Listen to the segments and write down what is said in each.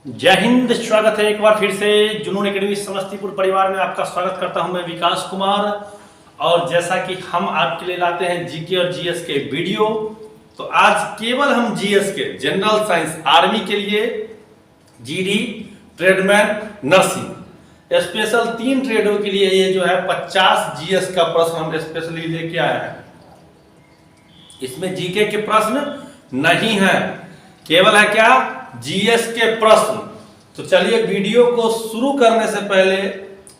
जय हिंद। स्वागत है एक बार फिर से जुनून एकेडमी समस्तीपुर परिवार में। आपका स्वागत करता हूं मैं विकास कुमार। और जैसा कि हम आपके लिए लाते हैं जीके और जीएस के वीडियो, तो आज केवल हम जीएस के जनरल साइंस आर्मी के लिए जीडी, ट्रेडमैन, नर्सिंग स्पेशल 3 ट्रेडों के लिए ये जो है 50 जीएस का प्रश्न हम स्पेशली लेके आए हैं। इसमें जीके के प्रश्न नहीं है, केवल है क्या, जीएस के प्रश्न। तो चलिए वीडियो को शुरू करने से पहले,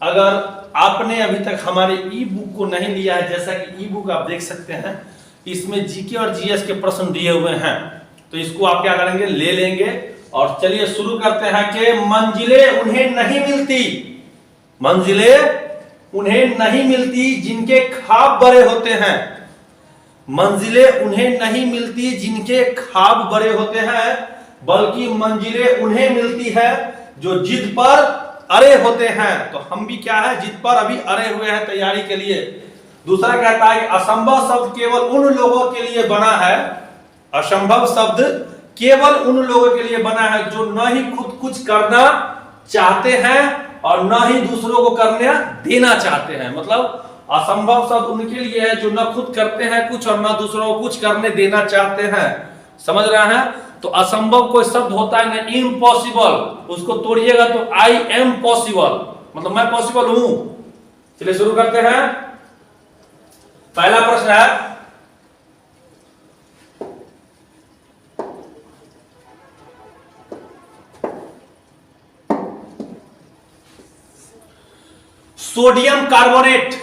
अगर आपने अभी तक हमारे ई बुक को नहीं लिया है, जैसा कि ई बुक आप देख सकते हैं, इसमें जीके और जीएस के प्रश्न दिए हुए हैं, तो इसको आप क्या करेंगे, ले लेंगे। और चलिए शुरू करते हैं कि मंजिलें उन्हें नहीं मिलती, मंजिलें उन्हें नहीं मिलती जिनके ख्वाब बड़े होते हैं। मंजिलें उन्हें नहीं मिलती जिनके ख्वाब बड़े होते हैं, बल्कि मंजिलें उन्हें मिलती है जो जिद पर अड़े होते हैं। तो हम भी क्या है, जिद पर अभी अड़े हुए हैं तैयारी के लिए। दूसरा कहता है कि असंभव शब्द केवल उन लोगों के लिए बना है, असंभव शब्द केवल उन लोगों के लिए बना है जो न ही खुद कुछ करना चाहते हैं और न ही दूसरों को करने देना चाहते हैं। मतलब असंभव शब्द उनके लिए है जो न खुद करते हैं कुछ और न दूसरों को कुछ करने देना चाहते हैं। समझ रहे हैं? तो असंभव कोई शब्द होता है ना, इम्पॉसिबल, उसको तोड़िएगा तो आई एम पॉसिबल, मतलब मैं पॉसिबल हूं। चलिए शुरू करते हैं। पहला प्रश्न है, सोडियम कार्बोनेट,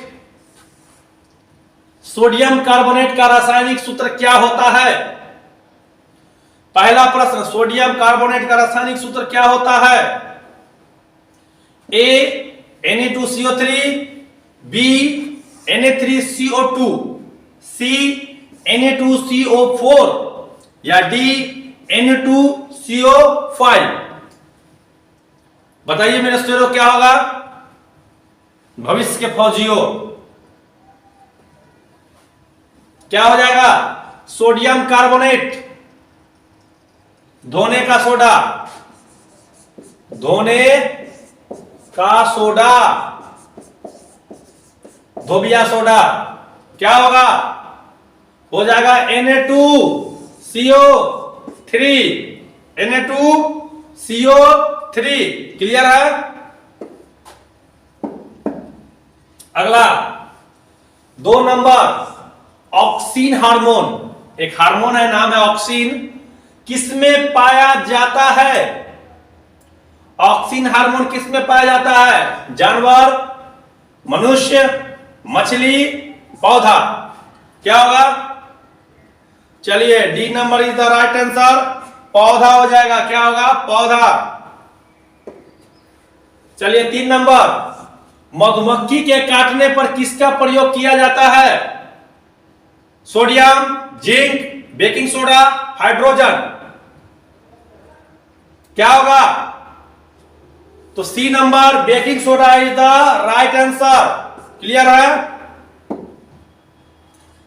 सोडियम कार्बोनेट का रासायनिक सूत्र क्या होता है? पहला प्रश्न, सोडियम कार्बोनेट का रासायनिक सूत्र क्या होता है? ए Na2CO3, बी Na3CO2, सी Na2CO4 या डी Na2CO5। बताइए मेरे स्टूडेंटों क्या होगा? भविष्य के फौजियों क्या हो जाएगा? सोडियम कार्बोनेट, धोने का सोडा, धोने का सोडा, धोबिया सोडा, क्या होगा? हो जाएगा Na2CO3, Na2CO3। क्लियर है? अगला 2 नंबर, ऑक्सीन हार्मोन। एक हार्मोन है, नाम है ऑक्सीन, किसमें पाया जाता है? ऑक्सीन हार्मोन किसमें पाया जाता है? जानवर, मनुष्य, मछली, पौधा। क्या होगा? चलिए D number is the right answer, पौधा हो जाएगा। क्या होगा? पौधा। चलिए 3 नंबर, मधुमक्खी के काटने पर किसका प्रयोग किया जाता है? Sodium, zinc, baking soda, hydrogen. क्या होगा? तो C number, baking soda is the right answer. Clear है?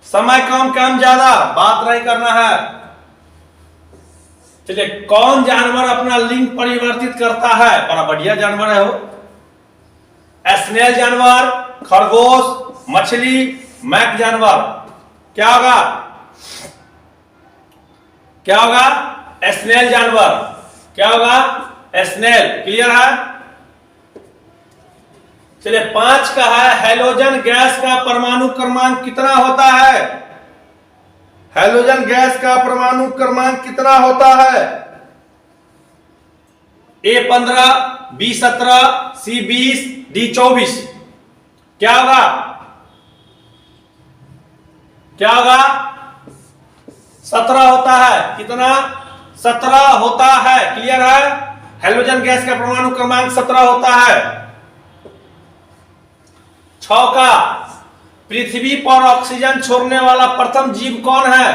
समय कम काम ज्यादा, बात नहीं करना है। चलिए, कौन जानवर अपना लिंग परिवर्तित करता है? बड़ा बढ़िया जानवर है वो। स्नेल जानवर, खरगोश, मछली, मैक जानवर। क्या होगा? क्या होगा? स्नेल जानवर। क्या होगा? स्नेल। क्लियर है? चलिए 5 का है, हैलोजन गैस का परमाणु क्रमांक कितना होता है? हैलोजन गैस का परमाणु क्रमांक कितना होता है? A15, B17, C20, D24। क्या होगा? क्या होगा? 17 होता है। कितना? 17 होता है। क्लियर है? हैलोजन गैस का परमाणु क्रमांक 17 होता है। 6 का, पृथ्वी पर ऑक्सीजन छोड़ने वाला प्रथम जीव कौन है?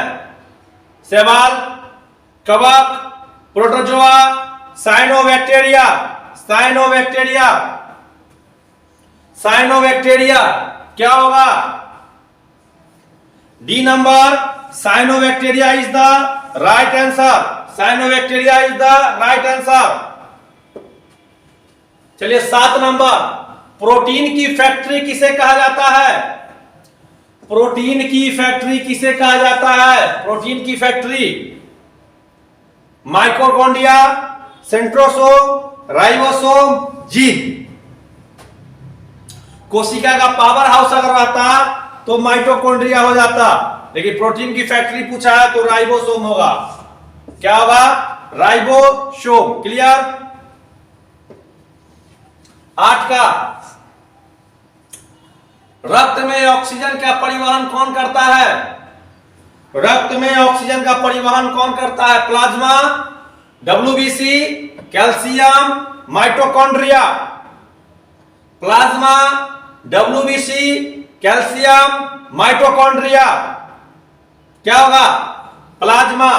शैवाल, कवक, प्रोटोजोआ, साइनोबैक्टीरिया। Cyanobacteria, cyanobacteria. क्या होगा? D number, cyanobacteria is the right answer. Cyanobacteria is the right answer. चलिए 7 नंबर, प्रोटीन की फैक्ट्री किसे कहा जाता है? प्रोटीन की फैक्ट्री किसे कहा जाता है? प्रोटीन की factory mitochondria, centrosome, ribosome, gene. कोशिका का पावर हाउस अगर रहता तो माइटोकॉन्ड्रिया हो जाता, लेकिन प्रोटीन की फैक्ट्री पूछा है तो राइबोसोम होगा। क्या होगा? राइबोसोम। क्लियर? 8 का, रक्त में ऑक्सीजन का परिवहन कौन करता है? रक्त में ऑक्सीजन का परिवहन कौन करता है? Plasma, WBC, calcium, mitochondria. Plasma, WBC, calcium, mitochondria. क्या होगा? Plasma.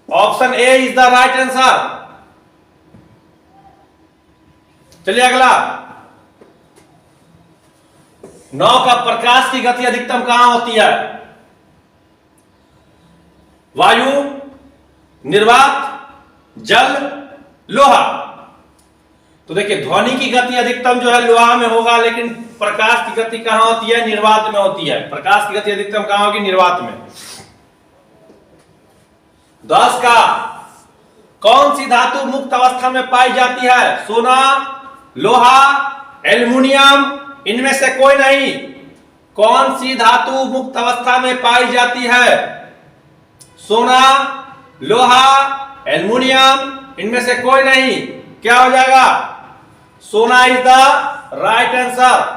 Option A is the right answer. चलिए अगला, 9 का, प्रकाश की गति अधिकतम कहां होती है? वायु, निर्वात, जल, लोहा। तो देखिए ध्वनि की गति अधिकतम जो है लोहा में होगा, लेकिन प्रकाश की गति कहां होती है? निर्वात में होती है। प्रकाश की गति अधिकतम कहां होगी? निर्वात में। 10 का, कौन सी धातु मुक्त अवस्था में पाई जाती है? सोना, लोहा, एल्युमिनियम, इनमें से कोई नहीं। कौन सी धातु मुक्त अवस्था में पाई जाती है? सोना, लोहा, एल्युमिनियम, इनमें से कोई नहीं। क्या हो जाएगा? सोना इज द राइट आंसर।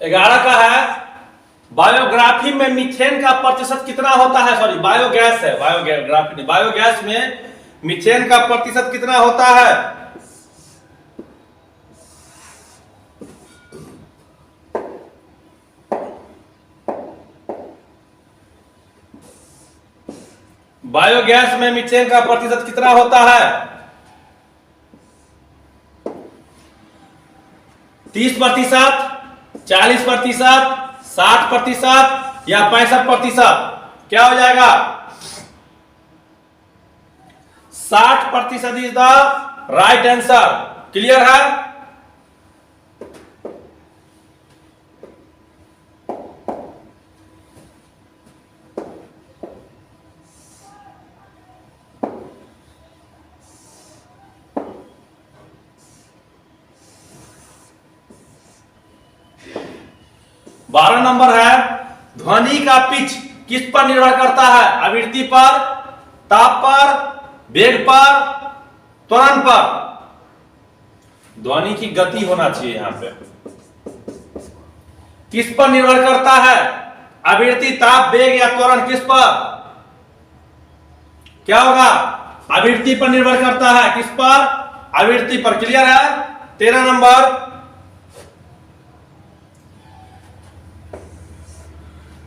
ग्यारह का है, बायोग्राफी में मीथेन का प्रतिशत कितना होता है? सॉरी, बायोगैस है, बायोग्राफी नहीं। बायोगैस में मीथेन का प्रतिशत कितना होता है? बायोगैस में मीथेन का प्रतिशत कितना होता है? 30%, 40%, 60% या 65%? क्या हो जाएगा? 60% is the right answer. Clear है? बारह नंबर है, ध्वनि का पिच किस पर निर्भर करता है? आवृत्ति पर, ताप पर, वेग पर, त्वरण पर। ध्वनि की गति होना चाहिए यहां पे। किस पर निर्भर करता है? आवृत्ति, ताप, वेग या त्वरण? किस पर? क्या होगा? आवृत्ति पर निर्भर करता है। किस पर? आवृत्ति पर। क्लियर है? 13 नंबर,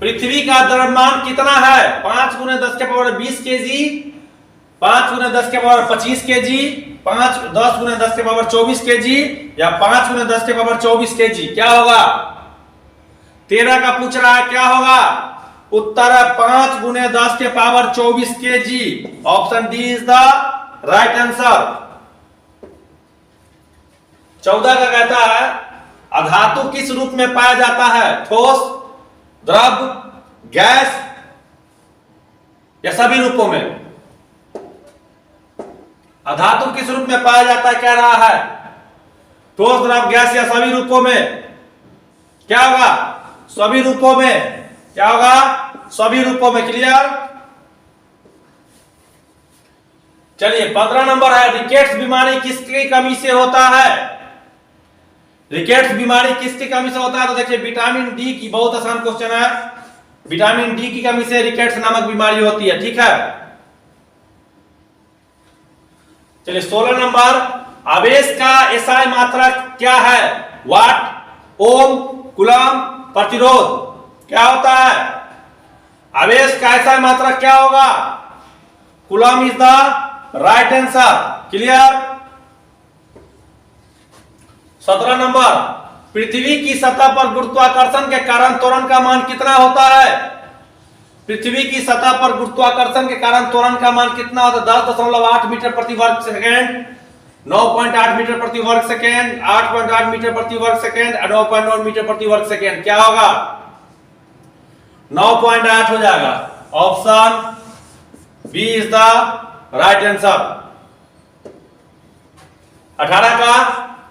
पृथ्वी का द्रव्यमान कितना है? 5 × 10⁻20 kg, 5 × 10⁻25 kg, 10 × 10⁻24 kg या 5 × 10⁻24 kg? क्या होगा? 13 का पूछ रहा है, क्या होगा? उत्तर है 5 × 10⁻24 kg। Option D is the right answer. 14 का कहता है, अधातु किस रूप में पाया जाता है? ठोस, द्रव, गैस या सभी रूपों में? अधातु किस रूप में पाया जाता है कह रहा है? ठोस, द्रव, गैस या सभी रूपों में? क्या होगा? सभी रूपों में। क्या होगा? सभी रूपों में। क्लियर? चलिए 15 नंबर है, रिकेट्स बीमारी किसकी कमी से होता है? रिकेट्स बीमारी किसकी कमी से होता है? तो देखिए विटामिन डी की, बहुत आसान क्वेश्चन है। विटामिन डी की कमी से रिकेट्स नामक बीमारी होती है। ठीक है? चलिए 16 नंबर, आवेश का एसआई मात्रा क्या है? वाट, ओम, कूलम, प्रतिरोध। क्या होता है? आवेश का एसआई मात्रा क्या होगा? Coulomb is the right answer. Clear? 17 number, पृथ्वी की सतह पर गुरुत्वाकर्षण के कारण त्वरण का मान कितना होता है? पृथ्वी की सतह पर गुरुत्वाकर्षण के कारण त्वरण का मान कितना होता है? 10.8 मीटर प्रति वर्ग सेकेंड, 9.8 मीटर प्रति वर्ग सेकेंड, 8.8 मीटर प्रति वर्ग सेकेंड, 9.9 मीटर प्रति वर्ग सेकेंड। क्या होगा? 9.8 हो जाएगा। Option B is the right answer. 18 का,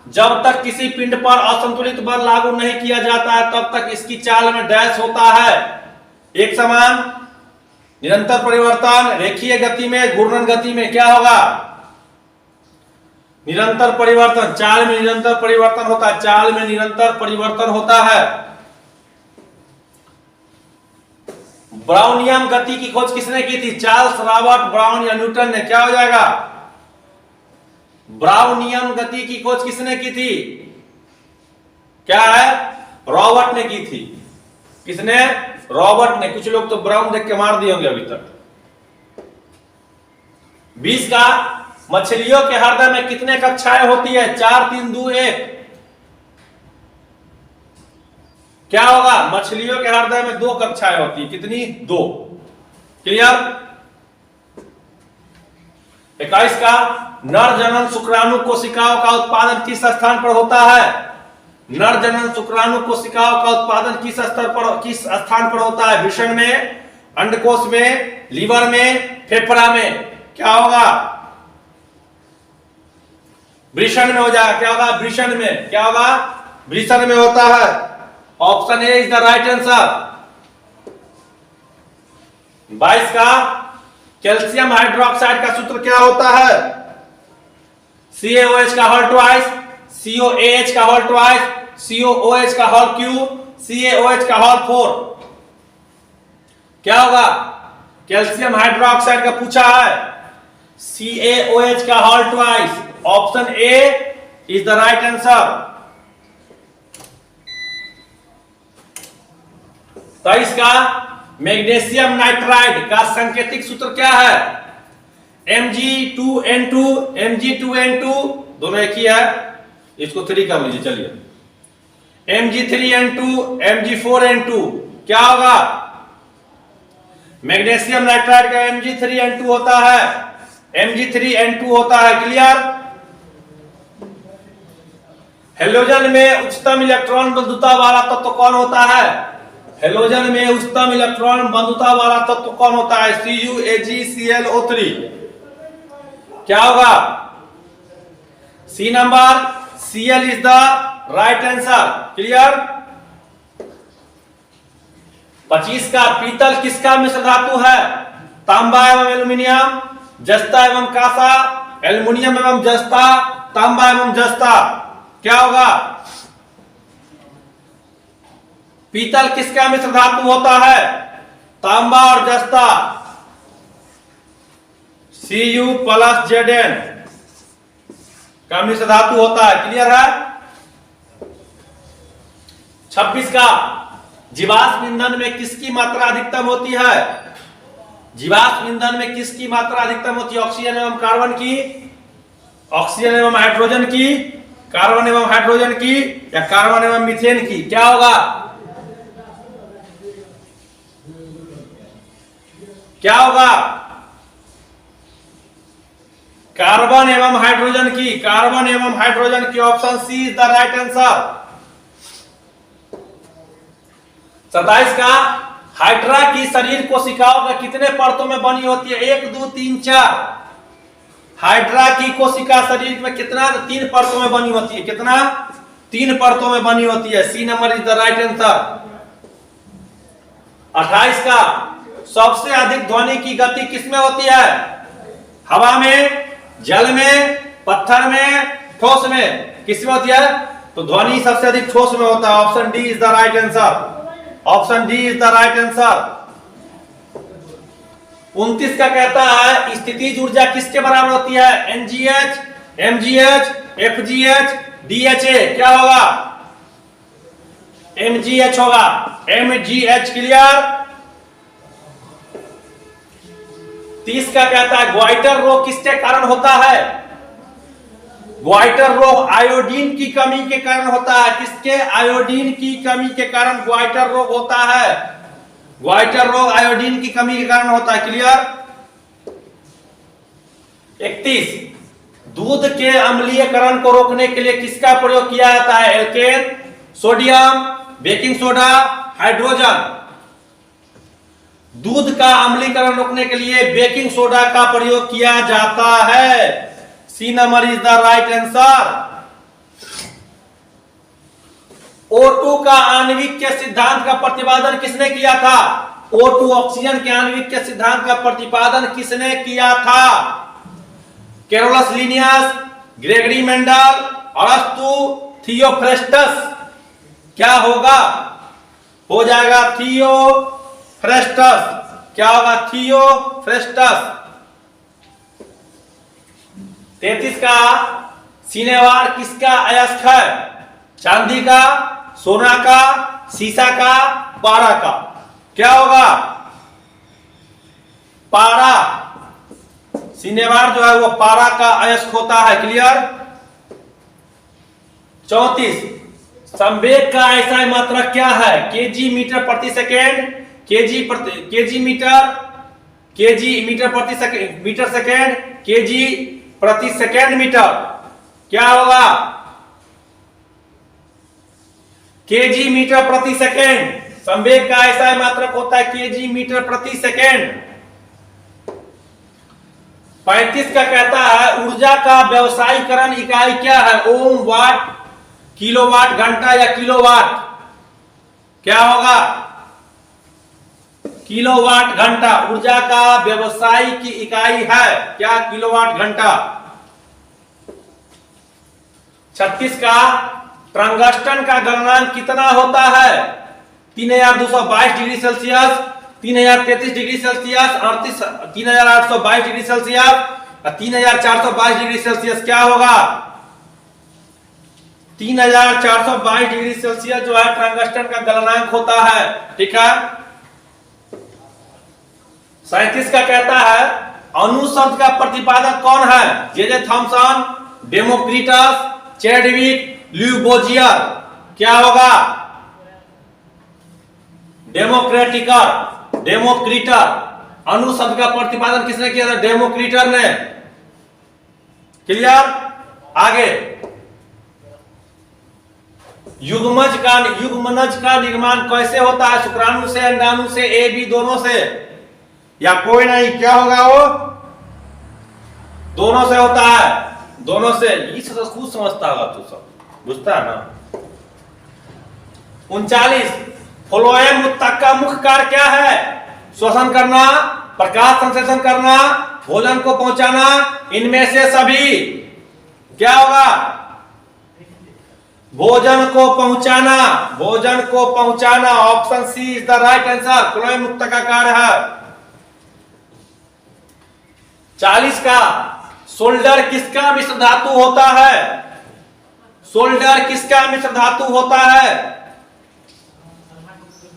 जब तक किसी पिंड पर असंतुलित बल लागू नहीं किया जाता है तब तक इसकी चाल में डैश होता है। एक समान, निरंतर परिवर्तन, रेखीय गति में, घूर्णन गति में। क्या होगा? निरंतर परिवर्तन। चाल में निरंतर परिवर्तन होता है, चाल में निरंतर परिवर्तन होता है। ब्राउनियन गति की खोज किसने की थी? चार्ल्स रॉबर्ट ब्राउन या न्यूटन ने? क्या हो जाएगा? ब्राउनियन गति की खोज किसने की थी? क्या है? रॉबर्ट ने की थी। किसने? रॉबर्ट ने। कुछ लोग तो ब्राउन देख के मार दिए होंगे अभी तक। 20 का, मछलियों के हृदय में कितने कक्षाएं होती है? 4, 3, 2, 1। क्या होगा? मछलियों के हृदय में 2 कक्षाएं होती है। कितनी? 2। क्लियर? 21 का, नर जनन शुक्राणु कोशिकाओं का उत्पादन किस स्थान पर होता है? नर जनन शुक्राणु कोशिकाओं का उत्पादन किस स्थान पर होता है? वृषण में, अंडकोश में, लीवर में, फेफड़ा में। क्या होगा? वृषण में हो जाएगा। क्या होगा? वृषण में। क्या होगा? वृषण में होता है। Option A is the right answer. 22 का, कैल्शियम हाइड्रोक्साइड का सूत्र क्या होता है? CaOH का होल ट्वाइस, COAH का होल ट्वाइस, COOH का होल क्यूब, CaOH का होल 4। क्या होगा? कैल्शियम हाइड्रोक्साइड का पूछा है, CaOH का whole twice. Option A is the right answer. 23 का, मैग्नीशियम नाइट्राइड का सांकेतिक सूत्र क्या है? Mg2N2, Mg2N2 दोनों एक ही है, इसको 3 कर लीजिए। चलिए, Mg3N2, Mg4N2। क्या होगा? मैग्नीशियम नाइट्राइड का Mg3N2 होता है, Mg3N2 होता है। क्लियर? हेलोजन में उच्चतम इलेक्ट्रॉन बंधुता वाला तत्व कौन होता है? हेलोजन में उच्चतम इलेक्ट्रॉन बंधुता वाला तत्व कौन होता है? CuAgClO3। क्या होगा? C number, Cl is the right answer. Clear? 25 का, पीतल किसका मिश्र धातु है? तांबा एवं एल्यूमिनियम, जस्ता एवं कांसा, एल्यूमिनियम एवं जस्ता, तांबा एवं जस्ता। क्या होगा? पीतल किसका मिश्र धातु होता है? तांबा और जस्ता। Cu+Zn का मिश्र धातु होता है। क्लियर है? 26 का, जीवाश्म ईंधन में किसकी मात्रा अधिकतम होती है? जीवाश्म ईंधन में किसकी मात्रा अधिकतम होती है? ऑक्सीजन एवं कार्बन की, ऑक्सीजन एवं हाइड्रोजन की, कार्बन एवं हाइड्रोजन की, या कार्बन एवं मीथेन की? क्या होगा? क्या होगा? कार्बन एवं हाइड्रोजन की, कार्बन एवं हाइड्रोजन की। Option C is the right answer. 27 का, हाइड्रा की शरीर कोशिकाओं का कितने परतों में बनी होती है? 1, 2, 3, 4। हाइड्रा की कोशिका शरीर में कितना? 3 परतों में बनी होती है। कितना? 3 परतों में बनी होती है। C number is the right answer. 28 का, सबसे अधिक ध्वनि की गति किसमें होती है? हवा में, जल में, पत्थर में, ठोस में? किसमें होती है? तो ध्वनि सबसे अधिक ठोस में होता है। Option D is the right answer. Option D is the right answer. 29 का कहता है, स्थितिज ऊर्जा किसके बराबर होती है? NGH, MGH, FGH DHA क्या होगा? MGH होगा, MGH। क्लियर? 30 का कहता है ग्वाइटर रोग किसके कारण होता है? ग्वाइटर रोग आयोडीन की कमी के कारण होता है। किसके? आयोडीन की कमी के कारण ग्वाइटर रोग होता है। ग्वाइटर रोग आयोडीन की कमी के कारण होता है। क्लियर? 31 दूध के अम्लीयकरण को रोकने के लिए किसका प्रयोग किया जाता है? Alkane, sodium, baking soda, hydrogen. दूध का अम्लीकरण रोकने के लिए बेकिंग सोडा का प्रयोग किया जाता है। C number is the right answer. O2 का आणविक के सिद्धांत का प्रतिपादन किसने किया था? O2 ऑक्सीजन के आणविक के सिद्धांत का प्रतिपादन किसने किया था? कैरोलस लिनियस, ग्रेगरी मेंडल, अरस्तु, थियोफ्रेस्टस। क्या होगा? हो जाएगा थियोफ्रेस्टस। क्या होगा? थियोफ्रेस्टस। 33 का सिनेवार किसका अयस्क है? चांदी का, सोना का, सीसा का, पारा का। क्या होगा? पारा। सिनेवार जो है वो पारा का अयस्क होता है। क्लियर? 34 संवेग का ऐसा मात्रक क्या है? केजी मीटर प्रति सेकेंड, केजी मीटर प्रति सेकेंड, मीटर सेकेंड, केजी प्रति सेकेंड मीटर। क्या होगा? केजी मीटर प्रति सेकेंड। संवेग का ऐसा मात्रक होता है केजी मीटर प्रति सेकेंड। 35 का कहता है ऊर्जा का व्यवसायीकरण इकाई क्या है? ओम, वाट, किलोवाट घंटा या किलोवाट? क्या होगा? किलोवाट घंटा। ऊर्जा का व्यवसायी की इकाई है क्या? किलोवाट घंटा। 36 का टंगस्टन का गलनांक कितना होता है? 3222 degree Celsius, 3033 degree Celsius, 3822 degree Celsius, 3422 degree Celsius. क्या होगा? 3422 डिग्री सेल्सियस जो है टंगस्टन का गलनांक होता है। ठीक है? 37 का कहता है अणु शब्द का प्रतिपादक कौन है? जे थॉमसन, डेमोक्रिटस, चैडविक, ल्यूबोजियर। क्या होगा? डेमोक्रिटर। अणु शब्द का प्रतिपादन किसने किया था? डेमोक्रिटर ने। क्लियर? आगे युग्मज का निर्माण कैसे होता है? शुक्राणु से, अंडाणु से, ए बी दोनों से, या कोई नहीं? क्या होगा वो? दोनों से होता है। दोनों से। ये सब खुद समझता होगा तू, सब बुझता है ना? 39 फ्लोएम उत्तक का मुख्य कार्य क्या है? श्वसन करना, प्रकाश संश्लेषण करना, भोजन को पहुंचाना, इनमें से सभी। क्या होगा? भोजन को पहुंचाना। भोजन को पहुंचाना। Option C is the right answer. Phloem उत्तक का कार्य है। 40 का सोल्डर किसका मिश्र धातु होता है? सोल्डर किसका मिश्र धातु होता है?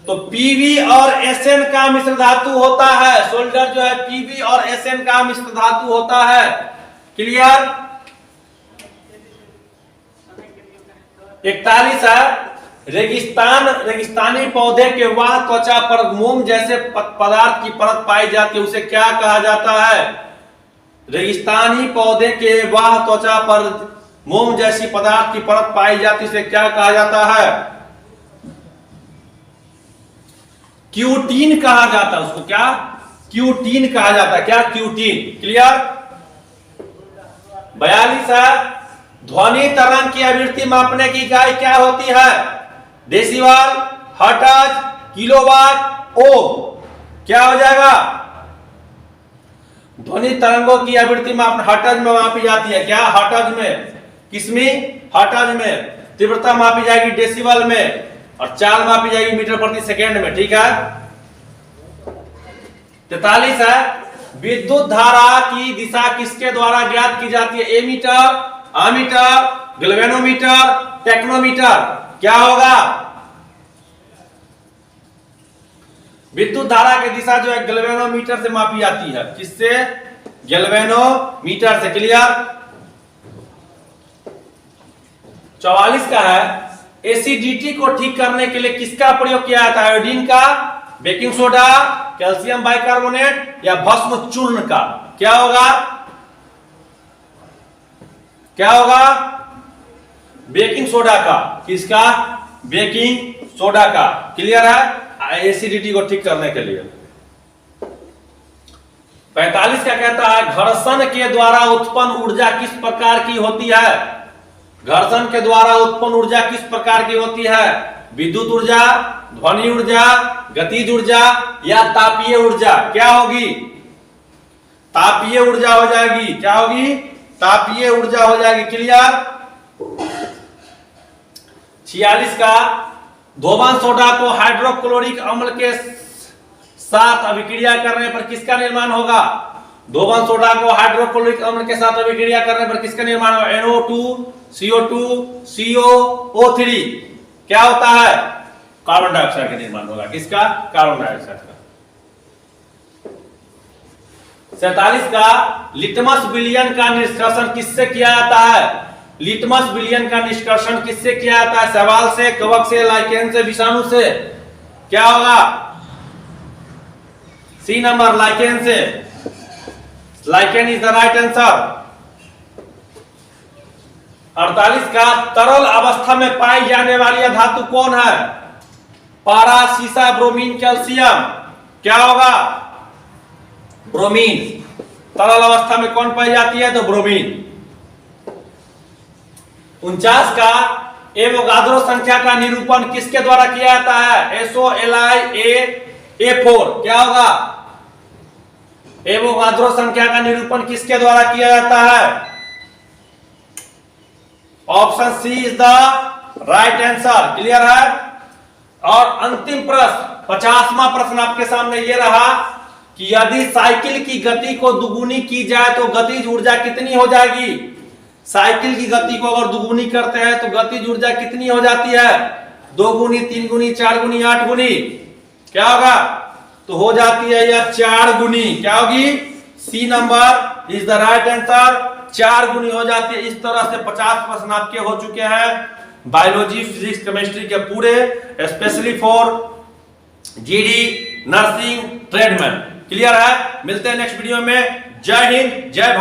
तो पीवी और एसएन का मिश्र धातु होता है। सोल्डर जो है पीवी और एसएन का मिश्र धातु होता है। क्लियर? 41 है रेगिस्तानी पौधे के वाह त्वचा पर मोम जैसे पदार्थ की परत पाई जाती है, उसे क्या कहा जाता है? रेगिस्तानी पौधे के वाह त्वचा पर मोम जैसी पदार्थ की परत पाई जाती है, उसे क्या कहा जाता है? क्यूटीन कहा जाता है उसको। क्या? क्यूटीन कहा जाता है। क्या? क्यूटीन। क्लियर? 42 है ध्वनि तरंग की आवृत्ति मापने की इकाई क्या होती है? डेसिबल, हर्ट्ज, किलोवाट, ओम। क्या हो जाएगा? ध्वनि तरंगों की आवृत्ति मापन हर्ट्ज में मापी जाती है। क्या? हर्ट्ज में। किसमें? हर्ट्ज में। तीव्रता मापी जाएगी डेसिबल में, और चाल मापी जाएगी मीटर प्रति सेकेंड में। ठीक है? 43 है विद्युत धारा की दिशा किसके द्वारा ज्ञात की जाती है? एमीटर, अमीटर, गैल्वेनोमीटर, टेक्नोमीटर। क्या होगा? विद्युत धारा की दिशा जो है गैल्वेनोमीटर से मापी जाती है। किससे? गैल्वेनोमीटर से। क्लियर? 44 का है, एसिडिटी को ठीक करने के लिए किसका प्रयोग किया जाता है? आयोडीन का, बेकिंग सोडा, कैल्शियम बाइकार्बोनेट या भस्म चूर्ण का? क्या होगा? क्या होगा? बेकिंग सोडा का। किसका? बेकिंग सोडा का। क्लियर है? एसिडिटी को ठीक करने के लिए। 45 का कहता है, घर्षण के द्वारा उत्पन्न ऊर्जा किस प्रकार की होती है? घर्षण के द्वारा उत्पन्न ऊर्जा किस प्रकार की होती है? विद्युत ऊर्जा, ध्वनि ऊर्जा, गतिज ऊर्जा या तापीय ऊर्जा? क्या होगी? तापीय ऊर्जा हो जाएगी। क्या होगी? तापीय ऊर्जा हो जाएगी। क्लियर? 46 का, धोबन सोडा को हाइड्रोक्लोरिक अम्ल के साथ अभिक्रिया करने पर किसका निर्माण होगा? धोबन सोडा को हाइड्रोक्लोरिक अम्ल के साथ अभिक्रिया करने पर किसका निर्माण होगा? NO2, CO2, COO3। क्या होता है? कार्बन डाइऑक्साइड का निर्माण होगा। किसका? कार्बन डाइऑक्साइड का। 47 का, लिटमस विलयन का निष्कर्षण किससे किया जाता है? लिटमस विलयन का निष्कर्षण किससे किया जाता है? शैवाल से, कवक से, लाइकेन से, विषाणु से? क्या होगा? सी नंबर, लाइकेन से। Lichen is the right answer. 48 का, तरल अवस्था में पाई जाने वाली धातु कौन है? पारा, सीसा, ब्रोमीन, कैल्शियम? क्या होगा? ब्रोमीन। तरल अवस्था में कौन पाई जाती है? तो ब्रोमीन। 49 का, एवोगाद्रो संख्या का निरूपण किसके द्वारा किया जाता है? SO_LiA4। क्या होगा? एवोगाद्रो संख्या का निरूपण किसके द्वारा किया जाता है? Option C is the right answer. Clear है? और अंतिम प्रश्न, 50वां प्रश्न आपके सामने ये रहा कि यदि साइकिल की गति को दुगुनी की जाए तो गतिज ऊर्जा कितनी हो जाएगी? साइकिल की गति को अगर दुगुनी करते हैं तो गतिज ऊर्जा कितनी हो जाती है? 2 गुनी, 3 गुनी, 4 गुनी, 8 गुनी? क्या होगा? तो हो जाती है यह 4 गुनी। क्या होगी? C number is the right answer. 4 गुनी हो जाती है। इस तरह से 50 प्रश्न आपके हो चुके हैं बायोलॉजी, फिजिक्स, केमिस्ट्री के पूरे, specially for GD, nursing, tradesman. Clear है? मिलते हैं नेक्स्ट वीडियो में। जय हिंद, जय भारत।